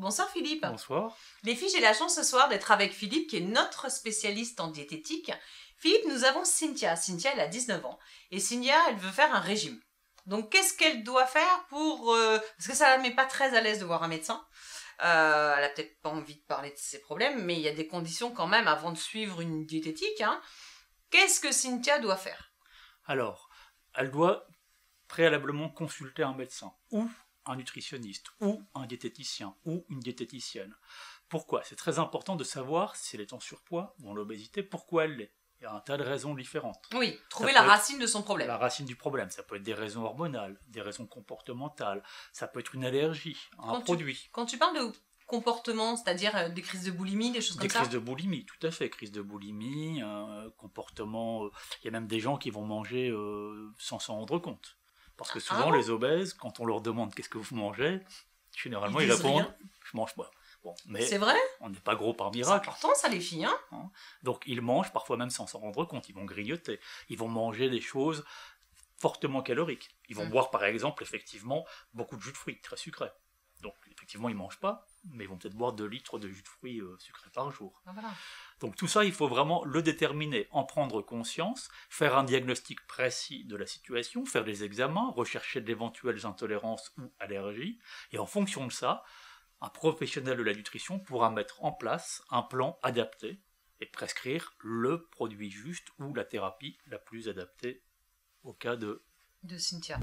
Bonsoir Philippe. Bonsoir. Les filles, j'ai la chance ce soir d'être avec Philippe qui est notre spécialiste en diététique. Philippe, nous avons Cynthia. Cynthia, elle a 19 ans. Et Cynthia, elle veut faire un régime. Donc qu'est-ce qu'elle doit faire pour... Parce que ça la met pas très à l'aise de voir un médecin. Elle a peut-être pas envie de parler de ses problèmes, mais il y a des conditions quand même avant de suivre une diététique. Qu'est-ce que Cynthia doit faire? Alors, elle doit préalablement consulter un médecin, ou un nutritionniste, ou un diététicien, ou une diététicienne. Pourquoi? C'est très important de savoir si elle est en surpoids ou en obésité, pourquoi elle l'est. Il y a un tas de raisons différentes. Oui, trouver la racine de son problème. La racine du problème, ça peut être des raisons hormonales, des raisons comportementales, ça peut être une allergie à un produit. Quand tu parles de comportement, c'est-à-dire des crises de boulimie, des choses comme ça? Des crises de boulimie, tout à fait, crises de boulimie, comportement... Il y a même des gens qui vont manger sans s'en rendre compte. Parce que souvent, les obèses, quand on leur demande qu'est-ce que vous mangez, généralement ils répondent « je mange pas ». Bon, mais c'est vrai? On n'est pas gros par miracle. C'est important ça les filles. Donc ils mangent parfois même sans s'en rendre compte, ils vont grignoter, ils vont manger des choses fortement caloriques. Ils vont boire par exemple effectivement beaucoup de jus de fruits très sucrés. Donc effectivement ils ne mangent pas, mais ils vont peut-être boire 2 litres de jus de fruits sucrés par jour. Voilà. Donc tout ça il faut vraiment le déterminer, en prendre conscience, faire un diagnostic précis de la situation, faire des examens, rechercher d'éventuelles intolérances ou allergies, et en fonction de ça, un professionnel de la nutrition pourra mettre en place un plan adapté et prescrire le produit juste ou la thérapie la plus adaptée au cas de Cynthia.